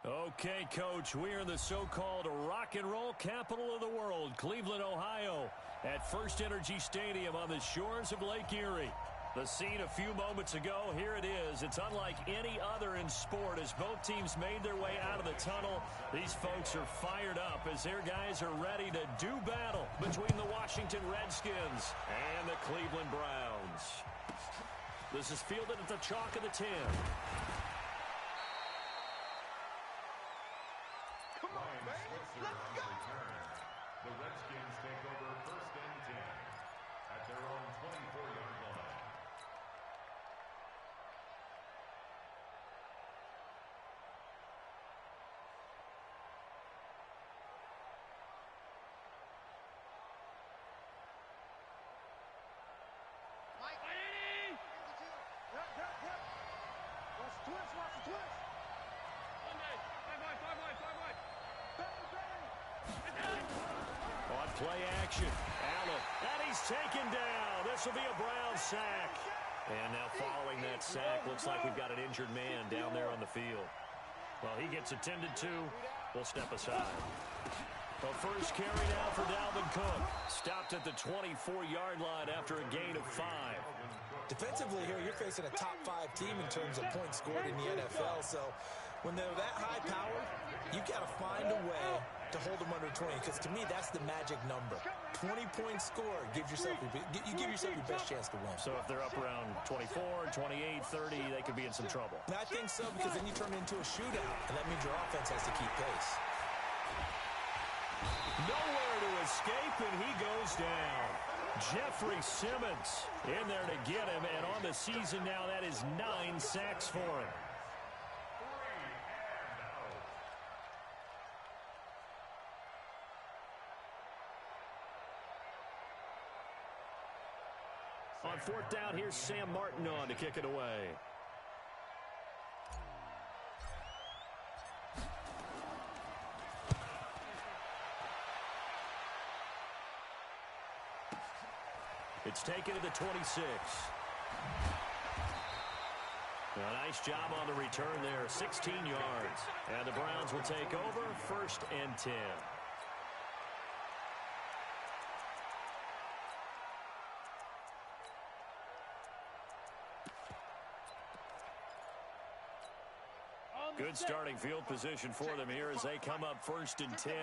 Okay, Coach, we're in the so-called rock and roll capital of the world, Cleveland, Ohio, at First Energy Stadium on the shores of Lake Erie. The scene a few moments ago, here it is. It's unlike any other in sport as both teams made their way out of the tunnel. These folks are fired up as their guys are ready to do battle between the Washington Redskins and the Cleveland Browns. This is fielded at the chalk of the 10. Come on, man. Let's go. The Redskins take over 1st and 10 at their own 24-yard line. Mike. Yep. Watch the twist. One day. Five wide. On play action, Allen, and he's taken down. This will be a Brown sack. And now following that sack, looks like we've got an injured man down there on the field. Well, he gets attended to. We'll step aside. The first carry now for Dalvin Cook. Stopped at the 24-yard line after a gain of 5. Defensively here, you're facing a top 5 team in terms of points scored in the NFL. So when they're that high powered, you got to find a way to hold them under 20. Because to me, that's the magic number. 20 points scored, you give yourself your best chance to win. So if they're up around 24, 28, 30, they could be in some trouble. And I think so, because then you turn it into a shootout, and that means your offense has to keep pace. Nowhere to escape, and he goes down. Jeffrey Simmons in there to get him, and on the season now, that is 9 sacks for him. On 4th down, here's Sam Martin on to kick it away. It's taken to the 26. A nice job on the return there, 16 yards. And the Browns will take over 1st and 10. Good starting field position for them here as they come up 1st and 10.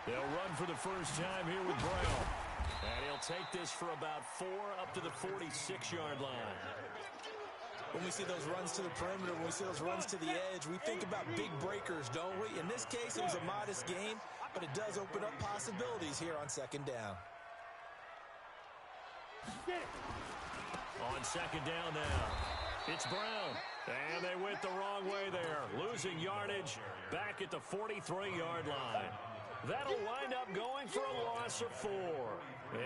They'll run for the first time here with Brown. And he'll take this for about 4 up to the 46-yard line. When we see those runs to the perimeter, when we see those runs to the edge, we think about big breakers, don't we? In this case, it was a modest gain, but it does open up possibilities here on 2nd down. On 2nd down now, it's Brown. And they went the wrong way there, losing yardage back at the 43-yard line. That'll wind up going for a loss of 4.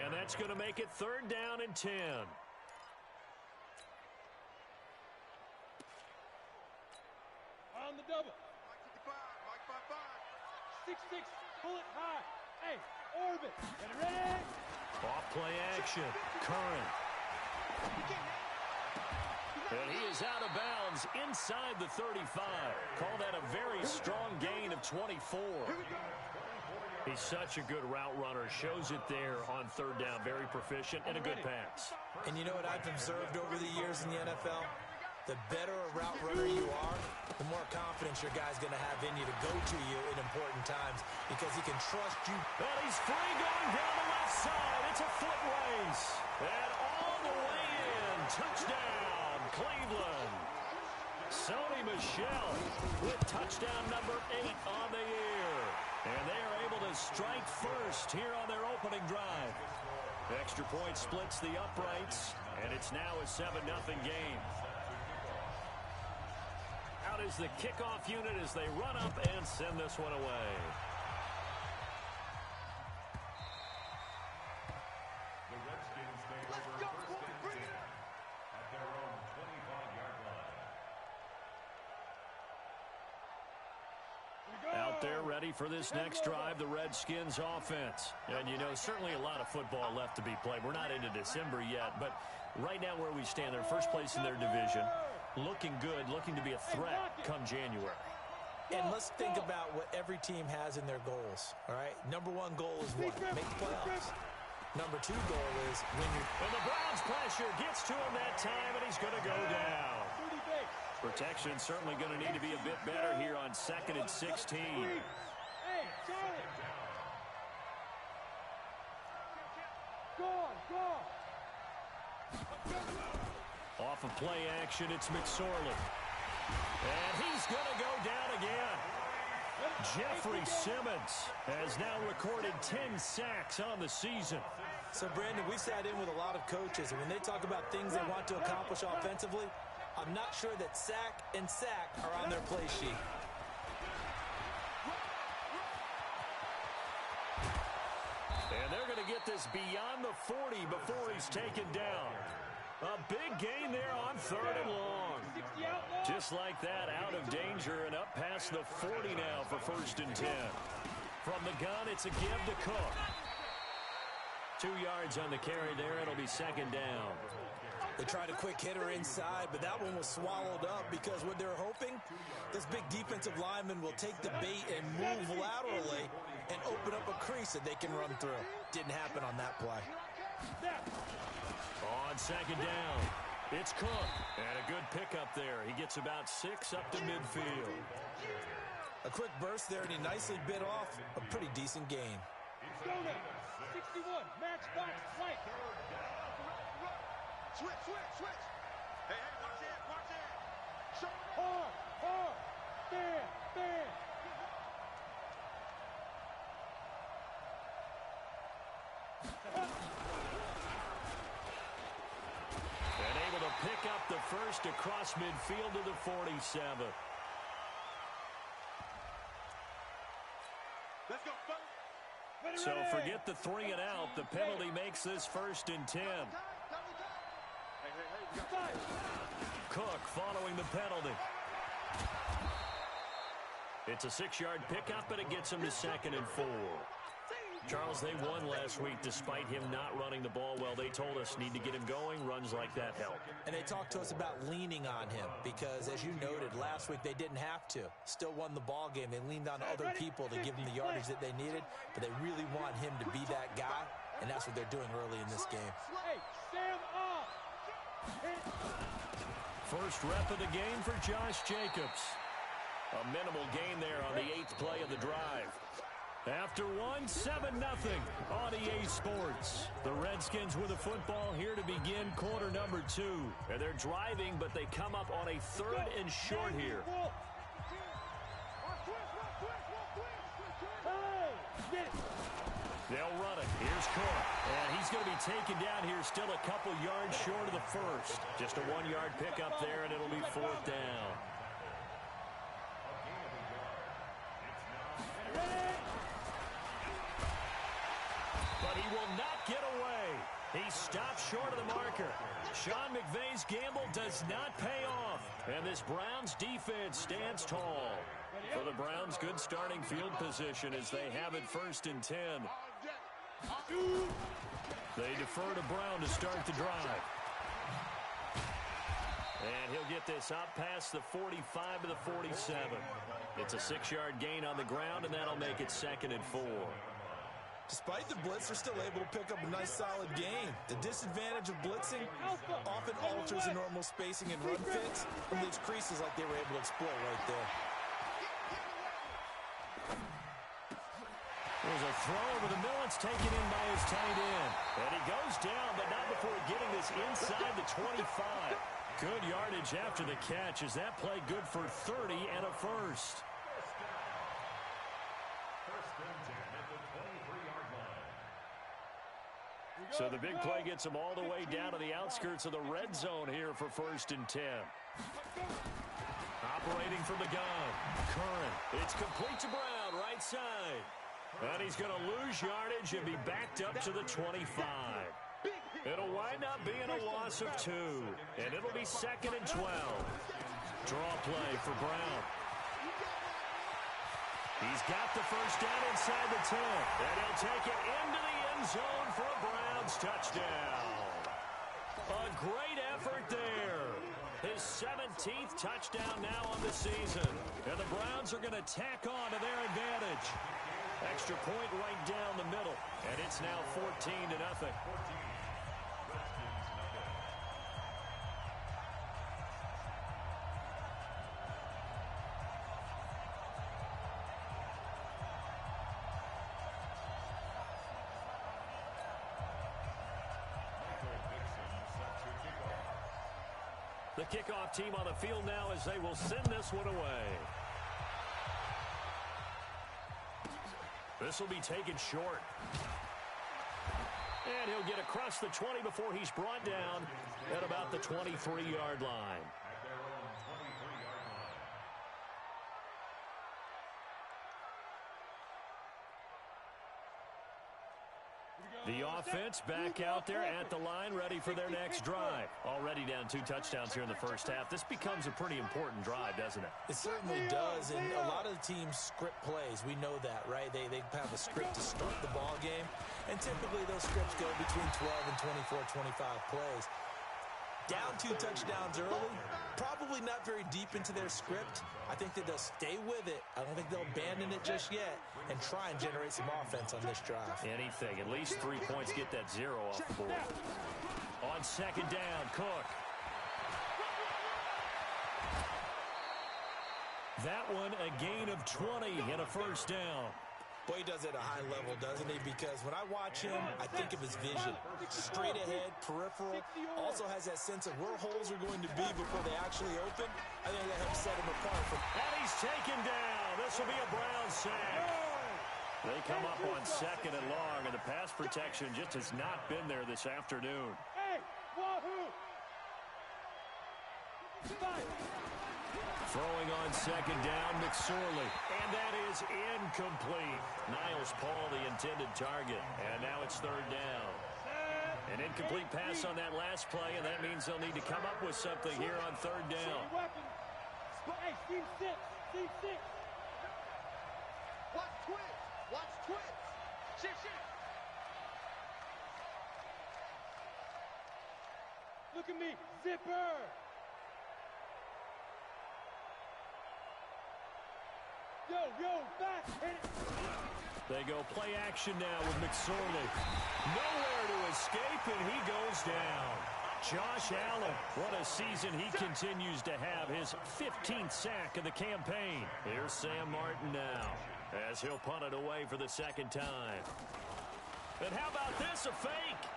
And that's going to make it 3rd down and 10. On the double. 6-6, pull it high. Hey, orbit. Get it ready. Off play action. Curran. And he is out of bounds inside the 35. Call that a very strong gain of 24. He's such a good route runner. Shows it there on 3rd down. Very proficient and a good pass. And you know what I've observed over the years in the NFL? The better a route runner you are, the more confidence your guy's going to have in you to go to you in important times because he can trust you. And he's free going down the left side. It's a foot race. And all the way in. Touchdown, Cleveland. Sony Michel with touchdown number 8 on the year. And they are able to strike first here on their opening drive. Extra point splits the uprights, and it's now a 7-0 game. Out is the kickoff unit as they run up and send this one away. The Redskins take over 1st and 10 at their own 25-yard line. Out there ready for this next drive, the Redskins offense. And, you know, certainly a lot of football left to be played. We're not into December yet, but right now where we stand, they're first place in their division. looking good, looking to be a threat come January. And let's think about what every team has in their goals, all right? Number one goal is what? Make the playoffs. Number two goal is win your... And the Browns pressure gets to him that time, and he's going to go down. Protection certainly going to need to be a bit better here on 2nd and 16. Hey, Charlie! Go! Off of play action, it's McSorley. And he's going to go down again. Jeffrey Simmons has now recorded 10 sacks on the season. So, Brandon, we sat in with a lot of coaches, and when they talk about things they want to accomplish offensively, I'm not sure that sack and sack are on their play sheet. And they're going to get this beyond the 40 before he's taken down. A big gain there on 3rd and long. Just like that, out of danger and up past the 40 now for 1st and 10. From the gun, it's a give to Cook. 2 yards on the carry there. It'll be 2nd down. They tried a quick hitter inside, but that one was swallowed up because what they're hoping, this big defensive lineman will take the bait and move laterally and open up a crease that they can run through. Didn't happen on that play. On 2nd down, it's Cook. And a good pickup there. He gets about 6 up to midfield. A quick burst there, and he nicely bit off a pretty decent gain. 61, match box, right. Switch. Hey, watch it. Hard. Stand. And able to pick up the first across midfield to the 47. Let's go, fellas. So forget the 3 and out. The penalty makes this 1st and 10. Cook following the penalty. It's a 6-yard pickup, but it gets him to 2nd and 4. Charles, they won last week despite him not running the ball well. They told us need to get him going. Runs like that help. And they talked to us about leaning on him because, as you noted, last week they didn't have to. Still won the ball game. They leaned on other people to give them the yardage that they needed, but they really want him to be that guy, and that's what they're doing early in this game. Hey, stand up. First rep of the game for Josh Jacobs. A minimal gain there on the 8th play of the drive. After 1, 7-0 on EA Sports. The Redskins with the football here to begin quarter number 2. And they're driving, but they come up on a 3rd and short here. They'll run it. Here's Cook. And he's going to be taken down here still a couple yards short of the first. Just a 1-yard pickup there, and it'll be 4th down. But he will not get away. He stopped short of the marker. Sean McVay's gamble does not pay off. And this Browns defense stands tall. For the Browns, good starting field position as they have it 1st and 10. They defer to Brown to start the drive. And he'll get this up past the 45 to the 47. It's a 6-yard gain on the ground, and that'll make it 2nd and 4. Despite the blitz, they're still able to pick up a nice, solid gain. The disadvantage of blitzing often alters the normal spacing and run fits and leaves creases like they were able to exploit right there. There's a throw over the middle. It's taken in by his tight end. And he goes down, but not before getting this inside the 25. Good yardage after the catch. Is that play good for 30 and a first? So the big play gets him all the way down to the outskirts of the red zone here for 1st and 10. Operating from the gun. Curran. It's complete to Brown, right side. And he's going to lose yardage and be backed up to the 25. It'll wind up being a loss of 2. And it'll be 2nd and 12. Draw play for Brown. He's got the first down inside the 10. And he'll take it into the end zone for a Browns touchdown. A great effort there. His 17th touchdown now on the season. And the Browns are going to tack on to their advantage. Extra point right down the middle. And it's now 14-0. The kickoff team on the field now as they will send this one away. This will be taken short. And he'll get across the 20 before he's brought down at about the 23-yard line. The offense back out there at the line, ready for their next drive. Already down 2 touchdowns here in the first half. This becomes a pretty important drive, doesn't it? It certainly does, and a lot of the teams script plays. We know that, right? They have a script to start the ball game, and typically those scripts go between 12 and 24, 25 plays. Down 2 touchdowns early, probably not very deep into their script. I think that they'll stay with it. I don't think they'll abandon it just yet and try and generate some offense on this drive. Anything. At least 3 points, get that 0 off the board. On second down, Cook. That one a gain of 20 and a first down. Boy, he does it at a high level, doesn't he? Because when I watch him, I think of his vision. Straight ahead, peripheral. Also has that sense of where holes are going to be before they actually open. I think that helps set him apart. And he's taken down. This will be a Brown sack. They come up on second and long, and the pass protection just has not been there this afternoon. Hey, wahoo! Throwing on second down, McSorley. And that is incomplete. Niles Paul, the intended target. And now it's third down. An incomplete pass on that last play, and that means they'll need to come up with something here on third down. Hey, team 6. Team 6. Watch twitch. Watch twitch. Shit. Look at me. Zipper. Yo, back. Hit it. They go play action now with McSorley. Nowhere to escape, and he goes down. Josh Allen, what a season he continues to have. His 15th sack of the campaign. Here's Sam Martin now as he'll punt it away for the second time. And how about this, a fake?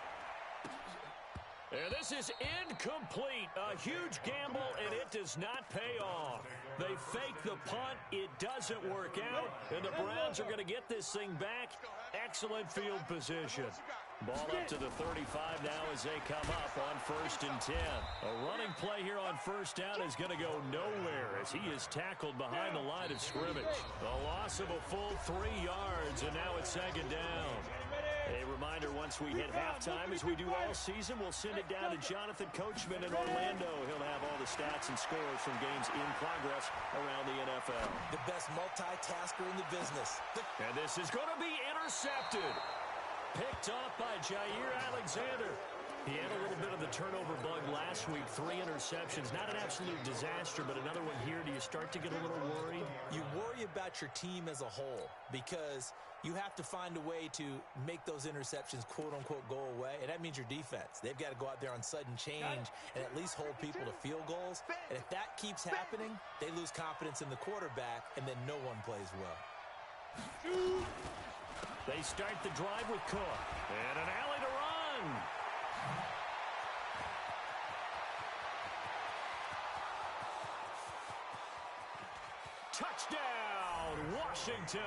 And this is incomplete. A huge gamble, and it does not pay off. They fake the punt. It doesn't work out, and the Browns are going to get this thing back. Excellent field position. Ball up to the 35 now as they come up on 1st and 10. A running play here on first down is going to go nowhere as he is tackled behind the line of scrimmage. A loss of a full 3 yards, and now it's second down. A reminder, once we hit halftime, as we do all season, we'll send it down to Jonathan Coachman in Orlando. He'll have all the stats and scores from games in progress around the NFL. The best multitasker in the business. And this is going to be intercepted. Picked off by Jair Alexander. He had a little bit of the turnover bug last week. 3 interceptions. Not an absolute disaster, but another one here. Do you start to get a little worried? You worry about your team as a whole because you have to find a way to make those interceptions, quote-unquote, go away, and that means your defense. They've got to go out there on sudden change and at least hold people to field goals. And if that keeps happening, they lose confidence in the quarterback, and then no one plays well. They start the drive with Cook. And an alley to run. Touchdown, Washington.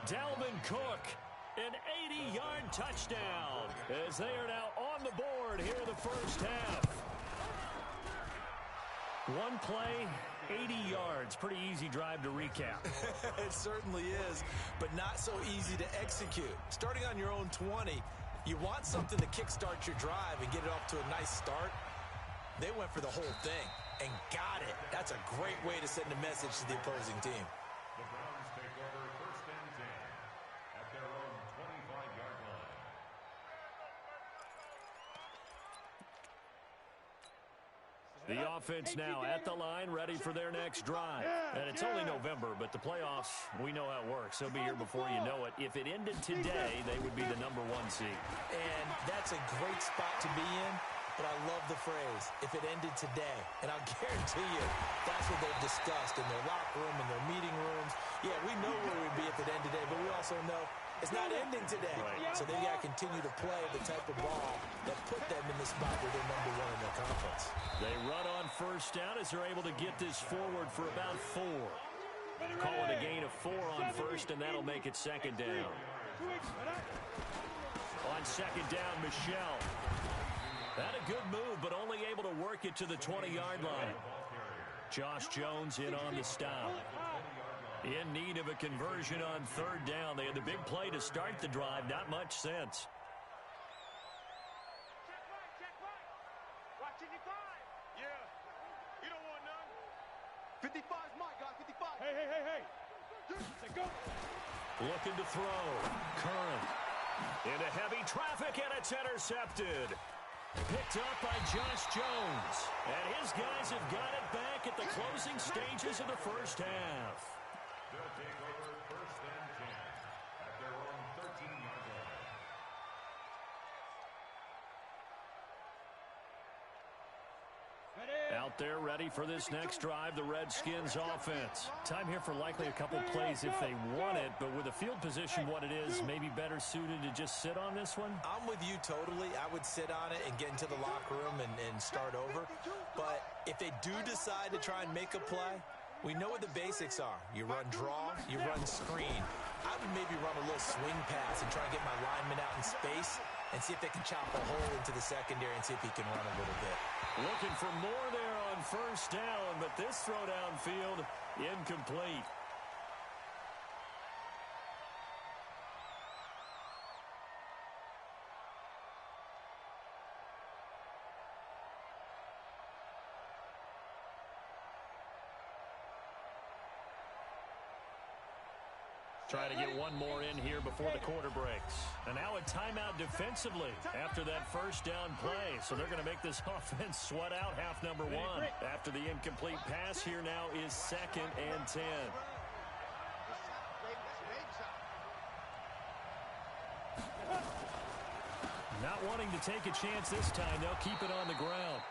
Dalvin Cook, an 80-yard touchdown as they are now on the board here in the first half. One play, 80 yards. Pretty easy drive to recap. It certainly is, but not so easy to execute. Starting on your own 20, you want something to kickstart your drive and get it off to a nice start. They went for the whole thing and got it. That's a great way to send a message to the opposing team. The Browns take over 1st and 10 at their own 25-yard line. The offense now at the line, ready for their next drive. And it's only November, but the playoffs, we know how it works. They'll be here before you know it. If it ended today, they would be the #1 seed. And that's a great spot to be in, but I love the phrase, if it ended today. And I'll guarantee you, that's what they've discussed in their locker room, in their meeting rooms. Yeah, we know where we'd be if it ended today, but we also know it's not ending today. Right. So they've got to continue to play the type of ball that put them in the spot where they're #1 in their conference. They run on first down as they're able to get this forward for about 4. Call it a gain of 4 on first, and that'll make it second down. On second down, Michelle. That a good move, but only able to work it to the 20-yard line. Josh Jones in on the stop. In need of a conversion on third down. They had the big play to start the drive. Not much sense. Check right. Watching your guy. Yeah. You don't want none. 55's my guy. 55. Hey. Say go. Looking to throw. Curran. Into heavy traffic, and it's intercepted. Picked up by Josh Jones. And his guys have got it back at the closing stages of the first half. They'll take over first and 10 at their own 13-yard line. Out there ready for this next drive, the Redskins offense. Time here for likely a couple plays if they want it, but with the field position what it is, maybe better suited to just sit on this one? I'm with you totally. I would sit on it and get into the locker room and start over. But if they do decide to try and make a play, we know what the basics are. You run draw, you run screen. I would maybe run a little swing pass and try and get my lineman out in space and see if they can chop a hole into the secondary and see if he can run a little bit. Looking for more there on first down, but this throw downfield incomplete. Try to get one more in here before the quarter breaks. And now a timeout defensively after that first down play. So they're going to make this offense sweat out half number 1. After the incomplete pass, here now is second and 10. Not wanting to take a chance this time. They'll keep it on the ground.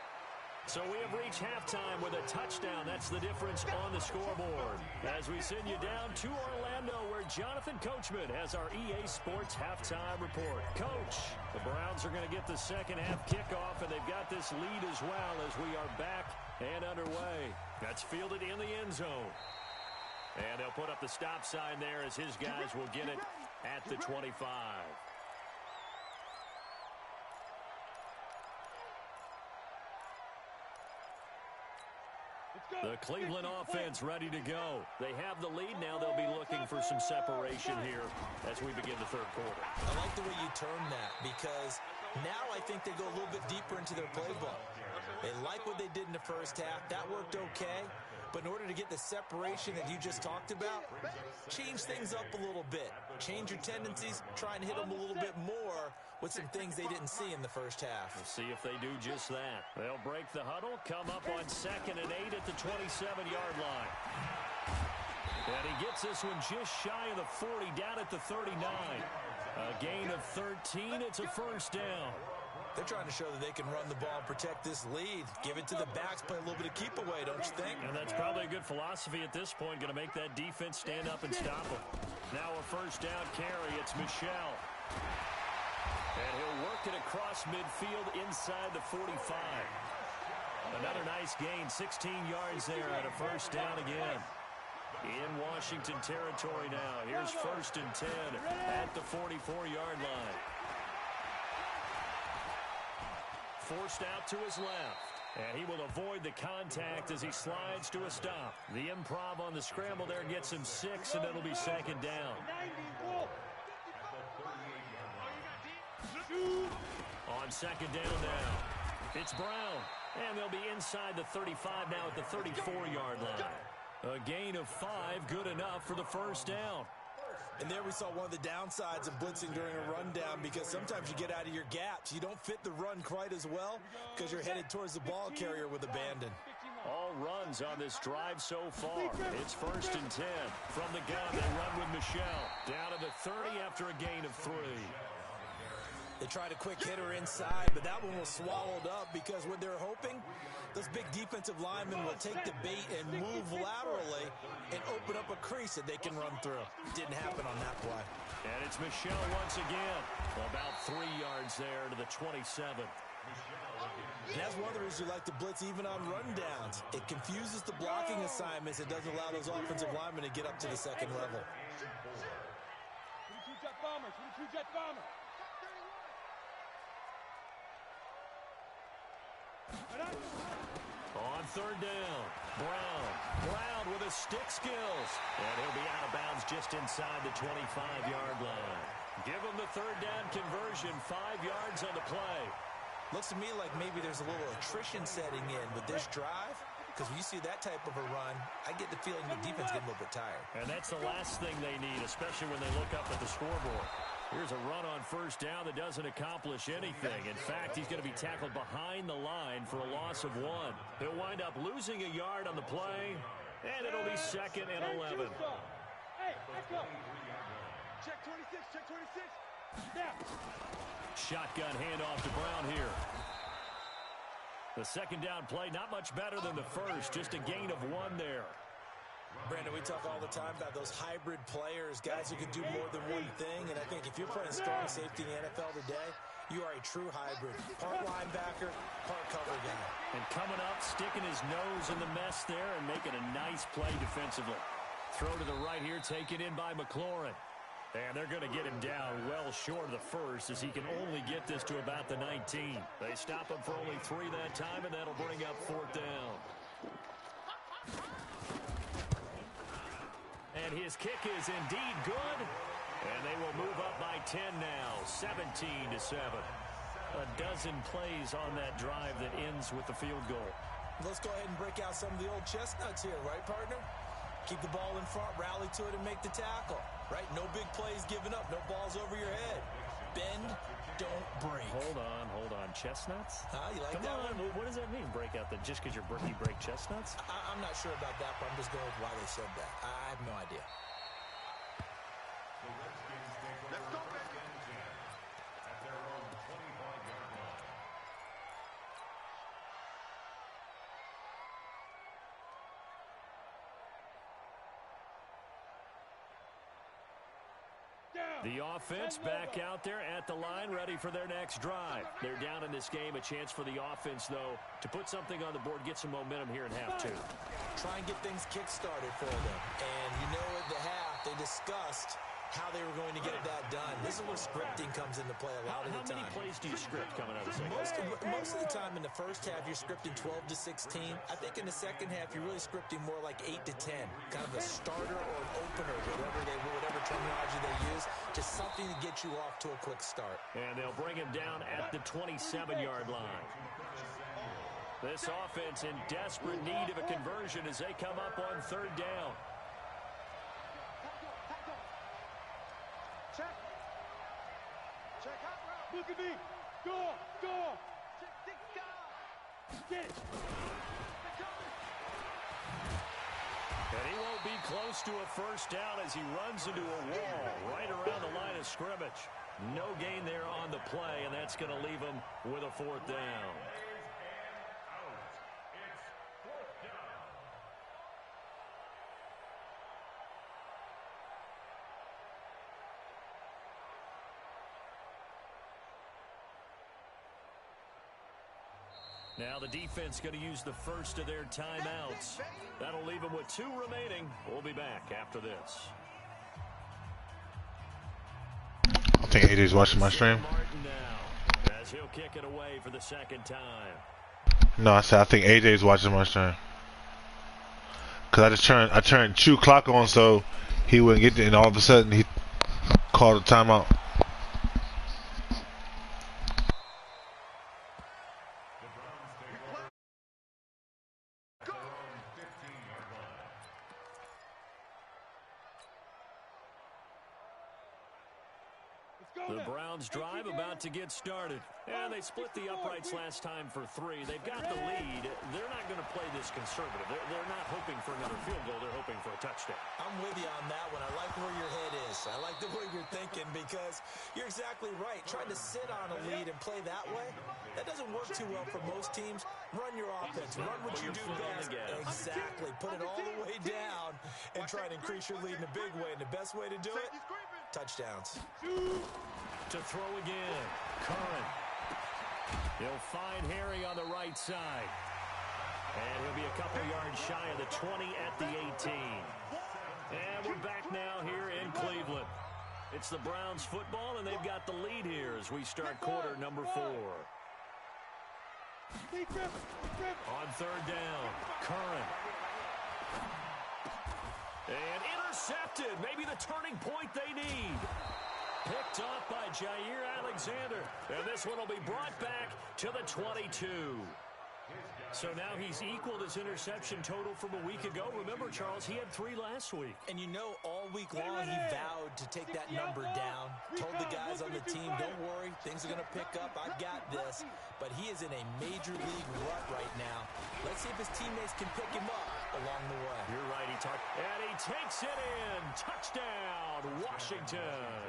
So we have reached halftime with a touchdown. That's the difference on the scoreboard. As we send you down to Orlando, where Jonathan Coachman has our EA Sports halftime report. Coach, the Browns are going to get the second half kickoff, and they've got this lead as well as we are back and underway. That's fielded in the end zone. And they'll put up the stop sign there as his guys will get it at the 25. The Cleveland offense ready to go. They have the lead now. They'll be looking for some separation here as we begin the third quarter. I like the way you term that because now I think they go a little bit deeper into their playbook. They like what they did in the first half. That worked okay. But in order to get the separation that you just talked about, change things up a little bit. Change your tendencies. Try and hit them a little bit more with some things they didn't see in the first half. We'll see if they do just that. They'll break the huddle, come up on 2nd and 8 at the 27-yard line. And he gets this one just shy of the 40, down at the 39. A gain of 13. It's a first down. They're trying to show that they can run the ball and protect this lead. Give it to the backs, play a little bit of keep away, don't you think? And that's probably a good philosophy at this point. Going to make that defense stand up and stop them. Now a first down carry. It's Michelle. And he'll work it across midfield inside the 45. Another nice gain, 16 yards there at a first down again. In Washington territory now. Here's 1st and 10 at the 44-yard line. Forced out to his left. And he will avoid the contact as he slides to a stop. The improv on the scramble there gets him 6, and it'll be 2nd down. On 2nd down now, it's Brown. And they'll be inside the 35 now at the 34-yard line. A gain of 5, good enough for the first down. And there we saw one of the downsides of blitzing during a rundown, because sometimes you get out of your gaps. You don't fit the run quite as well because you're headed towards the ball carrier with abandon. All runs on this drive so far. It's 1st and 10. From the gun, they run with Michelle. Down to the 30 after a gain of 3. They tried a quick hitter inside, but that one was swallowed up because what they're hoping, those big defensive linemen will take the bait and move laterally and open up a crease that they can run through. Didn't happen on that play. And it's Michelle once again. About 3 yards there to the 27. And that's one of the reasons you like to blitz even on rundowns. It confuses the blocking assignments. It doesn't allow those offensive linemen to get up to the second level. 22 jet bombers, 22 jet bombers. On 3rd down, Brown with his stick skills. And he'll be out of bounds just inside the 25-yard line. Give him the 3rd down conversion, 5 yards on the play. Looks to me like maybe there's a little attrition setting in with this drive, because when you see that type of a run, I get the feeling the defense getting a little bit tired. And that's the last thing they need, especially when they look up at the scoreboard. Here's a run on 1st down that doesn't accomplish anything. In fact, he's going to be tackled behind the line for a loss of 1. He'll wind up losing a yard on the play, and it'll be 2nd and 11. Hey, echo. Check 26, check 26. Snap. Shotgun handoff to Brown here. The 2nd down play, not much better than the first, just a gain of 1 there. Brandon, we talk all the time about those hybrid players, guys who can do more than one thing, and I think if you're playing strong safety in the NFL today, you are a true hybrid. Part linebacker, part cover guy. And coming up, sticking his nose in the mess there and making a nice play defensively. Throw to the right here, taken in by McLaurin. And they're going to get him down well short of the first, as he can only get this to about the 19. They stop him for only 3 that time, and that'll bring up 4th down. And his kick is indeed good. And they will move up by 10 now, 17-7. A dozen plays on that drive that ends with the field goal. Let's go ahead and break out some of the old chestnuts here, right, partner? Keep the ball in front, rally to it, and make the tackle, right? No big plays given up, no balls over your head. Bend, don't break. Hold on. Chestnuts? You like Come that on. one? What does that mean, break out? Just because you break chestnuts? I'm not sure about that, but I'm just going with why they said that. I have no idea. Let's go, baby. At their own 25-yard line. The offense back out there at the line, ready for their next drive. They're down in this game. A chance for the offense, though, to put something on the board, get some momentum here in half 2. Try and get things kick-started for them. And you know, at the half, they discussed how they were going to get that done. This is where scripting comes into play a lot of the time. How many plays do you script coming out of the second? Most of the time in the first half, you're scripting 12 to 16. I think in the second half, you're really scripting more like 8 to 10. Kind of a starter or an opener, whatever terminology they use. Just something to get you off to a quick start. And they'll bring him down at the 27-yard line. This offense in desperate need of a conversion as they come up on 3rd down. Check. Check out route. Look at me. Go. Check. Get it. And he won't be close to a 1st down as he runs into a wall right around the line of scrimmage. No gain there on the play, and that's going to leave him with a 4th down. Now the defense going to use the first of their timeouts. That'll leave them with 2 remaining. We'll be back after this. I think AJ's watching my stream. Now, as he'll kick it away for the 2nd time. No, I said I think AJ's watching my stream. Cause I turned 2 o'clock on so he wouldn't get there, and all of a sudden he called a timeout. The Browns drive about to get started. And they split the uprights last time for 3. They've got the lead. They're not going to play this conservative. They're not hoping for another field goal. They're hoping for a touchdown. I'm with you on that one. I like where your head is. I like the way you're thinking because you're exactly right. Trying to sit on a lead and play that way, that doesn't work too well for most teams. Run your offense. Run what you do best. Exactly. Put it all the way down and try and increase your lead in a big way. And the best way to do it, touchdowns. To throw again. Curran. He'll find Harry on the right side. And he'll be a couple yards shy of the 20 at the 18. And we're back now here in Cleveland. It's the Browns football, and they've got the lead here as we start quarter number 4. On 3rd down, Curran. And intercepted. Maybe the turning point they need. Picked up by Jair Alexander. And this one will be brought back to the 22. So now he's equaled his interception total from a week ago. Remember, Charles, he had 3 last week. And you know, all week long he vowed to take that number down. Told the guys on the team, don't worry, things are going to pick up. I've got this. But he is in a major league rut right now. Let's see if his teammates can pick him up along the way. You're right, and he takes it in. Touchdown, Washington.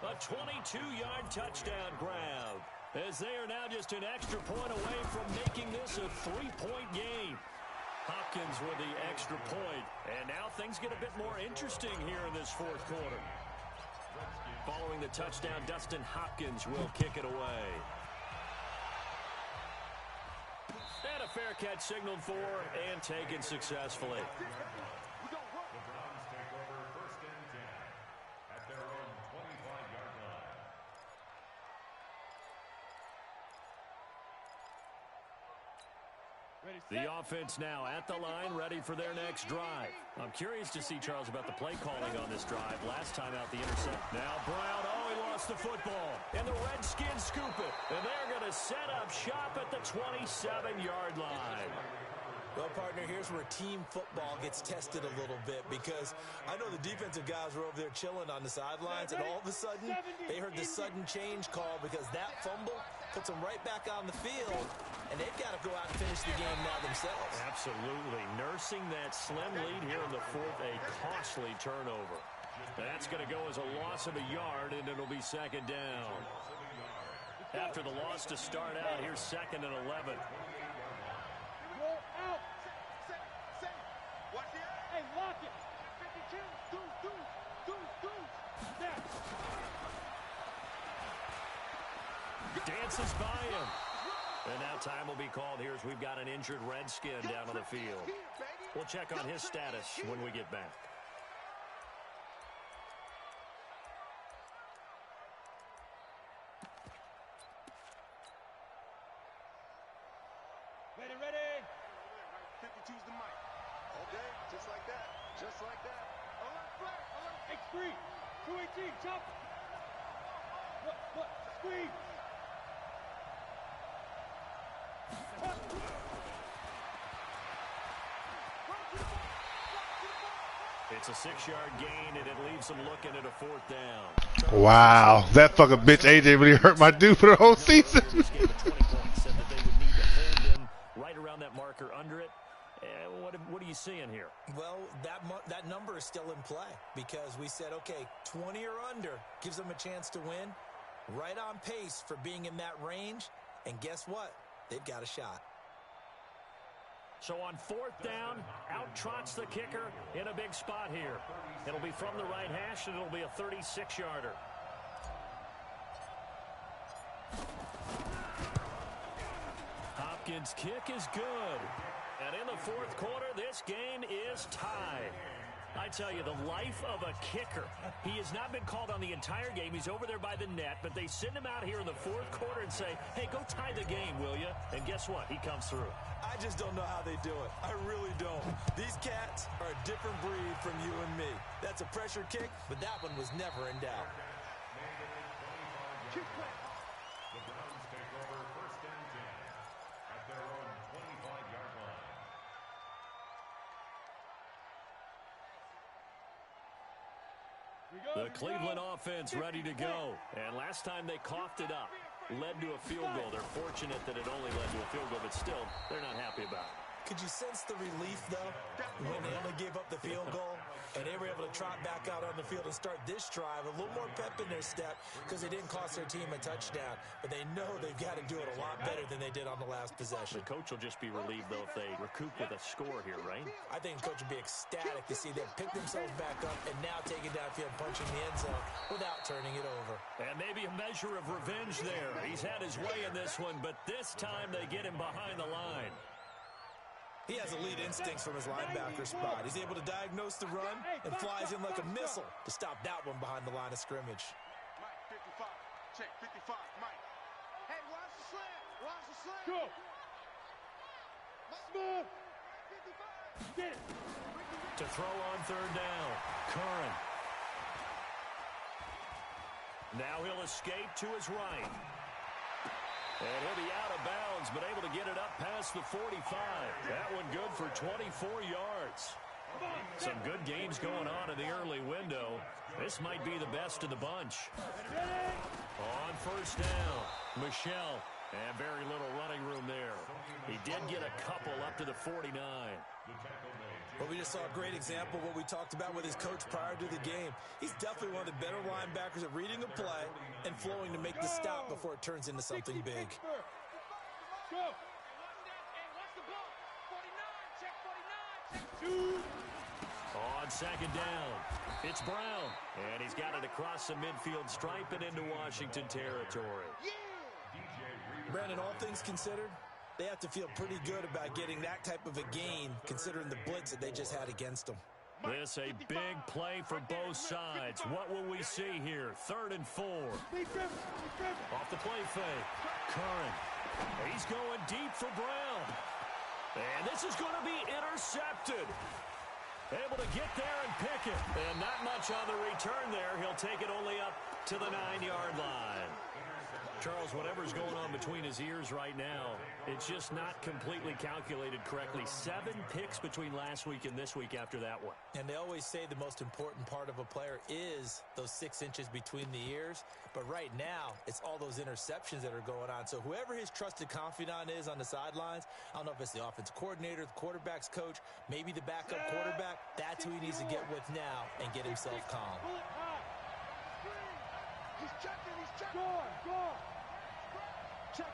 A 22-yard touchdown grab. As they are now just an extra point away from making this a 3-point game. Hopkins with the extra point. And now things get a bit more interesting here in this 4th quarter. Following the touchdown, Dustin Hopkins will kick it away. And a fair catch signaled for and taken successfully. The Browns take over 1st and 10 at their own 25-yard line. The offense now at the line, ready for their next drive. I'm curious to see, Charles, about the play calling on this drive. Last time out, the intercept. Now Brown, he lost the football. And the Redskins scoop it. And they're going to set up shop at the 27-yard line. Well, partner, here's where team football gets tested a little bit because I know the defensive guys were over there chilling on the sidelines, and all of a sudden, they heard the sudden change call because that fumble puts them right back on the field, and they've got to go out and finish the game now themselves. Absolutely. Nursing that slim lead here in the 4th, a costly turnover. That's going to go as a loss of a yard, and it'll be 2nd down. After the loss to start out, here's 2nd and 11. Hey, lock it. 52. Dances by him. And now time will be called here as we've got an injured Redskin down on the field. We'll check on his status when we get back. Ready. 52's the mic. Okay, just like that. Just like that. Alert, flag. Alert. X3. 218. Chop. What? Squeeze. It's a 6-yard gain, and it leaves them looking at a 4th down. Wow, that fucking bitch AJ really hurt my dude for the whole season. Said that they would need to hold them right around that marker under it. What are you seeing here? Well, that number is still in play because we said, okay, 20 or under gives them a chance to win. Right on pace for being in that range. And guess what? They've got a shot. So on 4th down, out trots the kicker in a big spot here. It'll be from the right hash, and it'll be a 36-yarder. Hopkins' kick is good. And in the 4th quarter, this game is tied. I tell you, the life of a kicker. He has not been called on the entire game. He's over there by the net, but they send him out here in the 4th quarter and say, hey, go tie the game, will you? And guess what? He comes through. I just don't know how they do it. I really don't. These cats are a different breed from you and me. That's a pressure kick, but that one was never in doubt. The Browns take over 1st and 10 at their own 25-yard line. The Cleveland offense ready to go. And last time they coughed it up, led to a field goal. They're fortunate that it only led to a field goal, but still, they're not happy about it. Could you sense the relief, though, when they only gave up the field goal and they were able to trot back out on the field and start this drive? A little more pep in their step because they didn't cost their team a touchdown. But they know they've got to do it a lot better than they did on the last possession. The coach will just be relieved, though, if they recoup with a score here, right? I think the coach will be ecstatic to see them pick themselves back up and now take it downfield, punching the end zone without turning it over. And maybe a measure of revenge there. He's had his way in this one, but this time they get him behind the line. He has elite instincts from his linebacker spot. He's able to diagnose the run and flies in like a missile to stop that one behind the line of scrimmage. Mike, 55. Check, 55, Mike. Hey, watch the slant. Watch the slant. Go. Smooth. 55. Get it. To throw on third down. Curran. Now he'll escape to his right. And he'll be out of bounds, but able to get it up past the 45. That one good for 24 yards. Some good games going on in the early window. This might be the best of the bunch. On first down, Michelle. And very little running room there. He did get a couple up to the 49. Well, we just saw a great example of what we talked about with his coach prior to the game. He's definitely one of the better linebackers at reading a play and flowing to make the stop before it turns into something big. Go. On second down, it's Brown. And he's got it across the midfield stripe and into Washington territory. Brandon, all things considered, they have to feel pretty good about getting that type of a gain considering the blitz that they just had against them. This a big play for both sides. What will we see here? 3rd and 4. Off the play fake. Curran. He's going deep for Brown. And this is going to be intercepted. Able to get there and pick it. And not much on the return there. He'll take it only up to the 9-yard line. Charles, whatever's going on between his ears right now, it's just not completely calculated correctly. 7 picks between last week and this week after that one. And they always say the most important part of a player is those 6 inches between the ears. But right now, it's all those interceptions that are going on. So whoever his trusted confidant is on the sidelines, I don't know if it's the offensive coordinator, the quarterback's coach, maybe the backup quarterback, that's who he needs to get with now and get himself calm. He's checking, he's checking. Go. Check.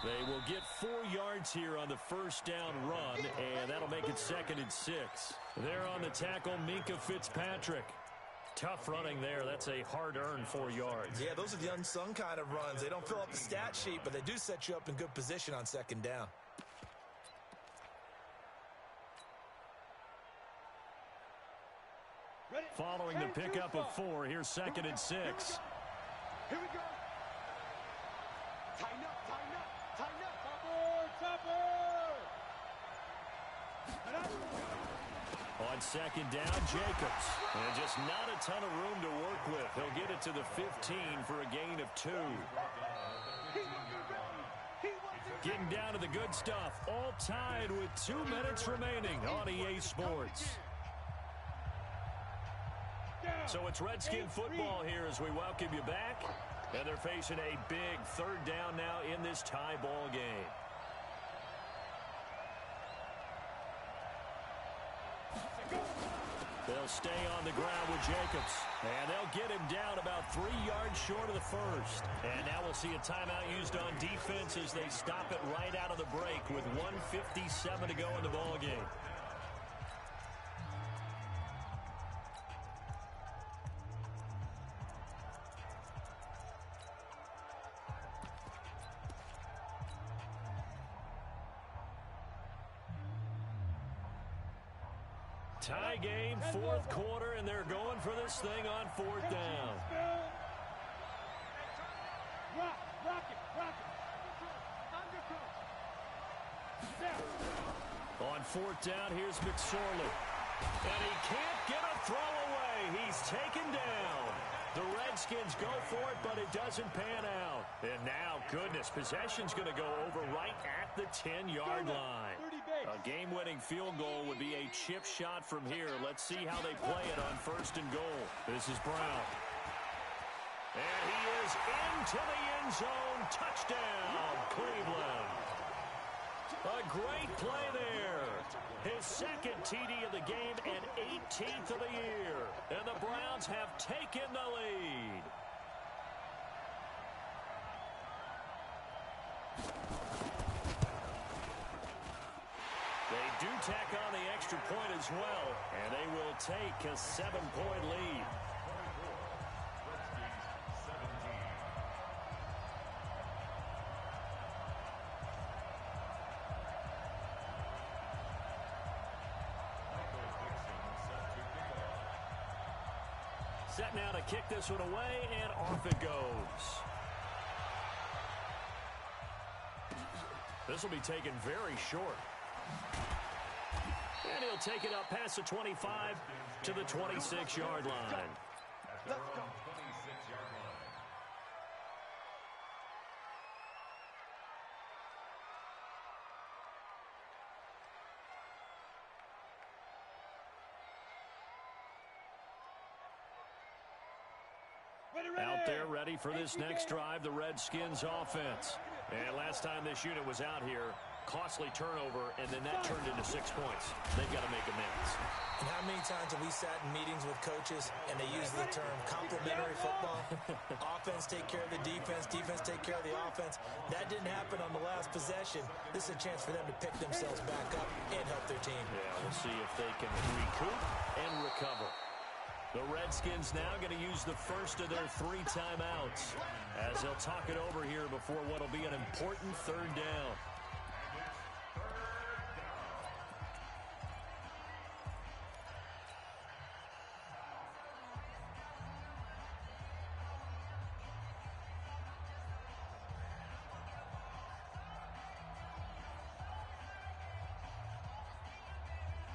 They will get 4 yards here on the first down run, and that'll make it 2nd and 6. There on the tackle, Minkah Fitzpatrick. Tough running there. That's a hard-earned 4 yards. Yeah, those are the unsung kind of runs. They don't fill up the stat sheet, but they do set you up in good position on 2nd down. Following the pickup of 4, here's 2nd and 6. Here we go. Tighten up. On 2nd down, Jacobs. And just not a ton of room to work with. He'll get it to the 15 for a gain of 2. Getting down to the good stuff. All tied with 2 minutes remaining on EA Sports. So it's Redskin football here as we welcome you back. And they're facing a big 3rd down now in this tie ball game. They'll stay on the ground with Jacobs. And they'll get him down about 3 yards short of the first. And now we'll see a timeout used on defense as they stop it right out of the break with 1:57 to go in the ball game. Tie game, 4th quarter, and they're going for this thing on 4th down. Rock it. On 4th down, here's McSorley. And he can't get a throw away. He's taken down. The Redskins go for it, but it doesn't pan out. And now, goodness, possession's going to go over right at the 10-yard line. A game-winning field goal would be a chip shot from here. Let's see how they play it on 1st and goal. This is Brown. And he is into the end zone. Touchdown, Cleveland. A great play there. His second TD of the game and 18th of the year. And the Browns have taken the lead. They do tack on the extra point as well, and they will take a 7-point lead. Set now to kick this one away, and off it goes. This will be taken very short. And he'll take it up past the 25 to the 26-yard line. Let's go. 26-yard line. Out there ready for this next drive, the Redskins offense. And last time this unit was out here, costly turnover, and then that turned into 6 points. They've got to make amends. And how many times have we sat in meetings with coaches and they use the term complementary football? Offense take care of the defense, defense take care of the offense. That didn't happen on the last possession. This is a chance for them to pick themselves back up and help their team. Yeah, we'll see if they can recoup and recover. The Redskins now going to use the first of their 3 timeouts as they'll talk it over here before what will be an important 3rd down.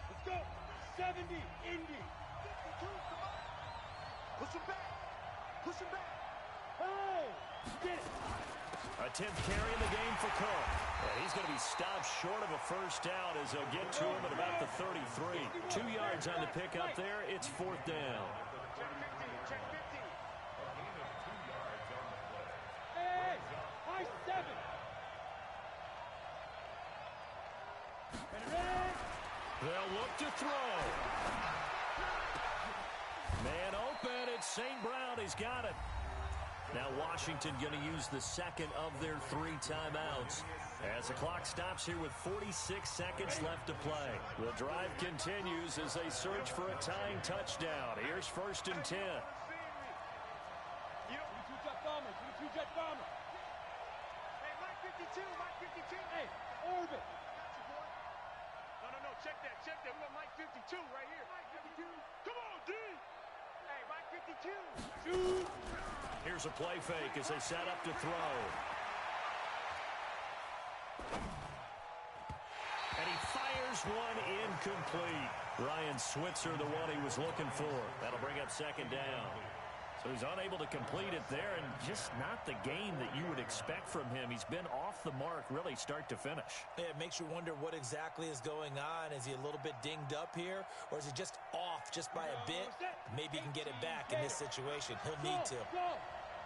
Let's go. 70, Indy. Push him back. Push him back. Hey, get it. A 10th carry in the game for Cook. And he's going to be stopped short of a first down as they'll get to him at about the 33. 2 yards on the pickup there. It's 4th down. Check 15. Hey, high 7. They'll look to throw. Man open, it's St. Brown. He's got it. Now Washington going to use the second of their 3 timeouts as the clock stops here with 46 seconds left to play. The drive continues as they search for a tying touchdown. Here's 1st and 10. Two-jet bomber. Two-jet bomber. Hey, Mike 52. Mike 52. Hey, orbit. No. Check that. We got Mike 52 right here. Mike 52. Come on, D. Hey, Mike 52. Shoot. Here's a play fake as they set up to throw. And he fires one incomplete. Ryan Switzer, the one he was looking for. That'll bring up 2nd down. So he's unable to complete it there, and just not the game that you would expect from him. He's been off the mark really start to finish. Yeah, it makes you wonder what exactly is going on. Is he a little bit dinged up here, or is he just off just by a bit? Maybe he can get it back in this situation. He'll need to.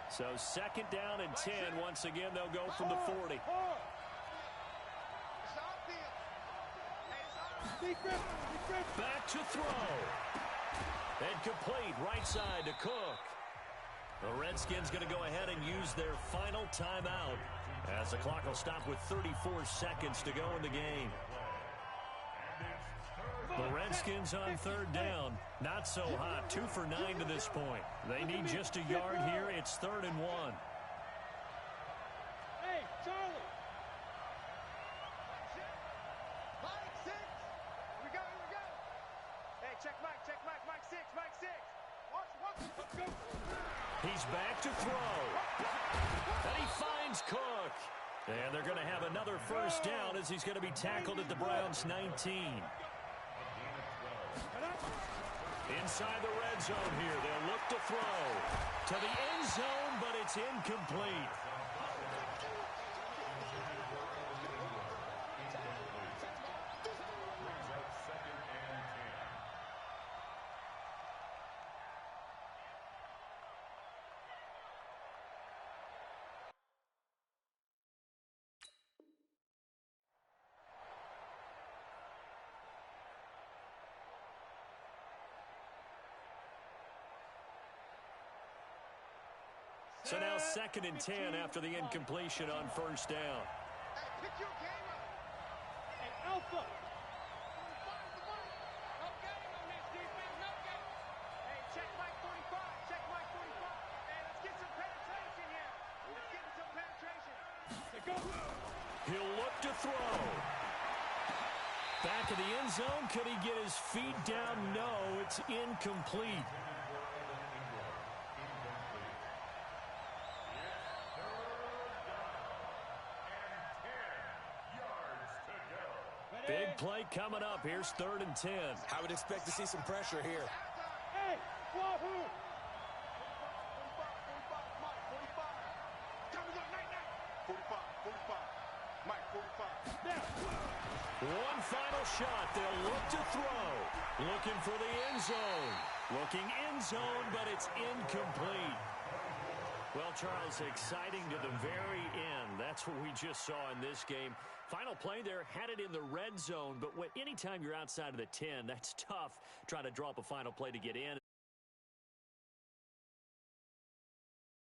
So 2nd down and 10. Once again, they'll go from the 40. Back to throw. And complete right side to Cook. The Redskins going to go ahead and use their final timeout as the clock will stop with 34 seconds to go in the game. The Redskins on 3rd down. Not so hot. 2 for 9 to this point. They need just a yard here. It's 3rd and 1. Hey, Charlie. Mike 6. We go. Hey, check Mike. Mike 6. Watch. Let's go. He's back to throw. And he finds Cook. And they're going to have another first down as he's going to be tackled at the Browns' 19. Inside the red zone here. They'll look to throw. To the end zone, but it's incomplete. So now 2nd and 10 after the incompletion on first down. Hey, pick your game up. Hey, Alpha. No game on this defense, no game. Hey, check Mike 45, check Mike 45. Hey, let's get some penetration here. Let's get some penetration. Hey, go. He'll look to throw. Back of the end zone. Could he get his feet down? No, it's incomplete. Big play coming up. Here's 3rd and 10. I would expect to see some pressure here. Hey, Wahoo. 45, Mike 45. Time is up, night. 45, Mike 45. Now. One final shot. They'll look to throw. Looking for the end zone. Looking end zone, but it's incomplete. Well, Charles, exciting to the very end. That's what we just saw in this game. Final play there, had it in the red zone, but anytime you're outside of the 10, that's tough trying to draw up a final play to get in.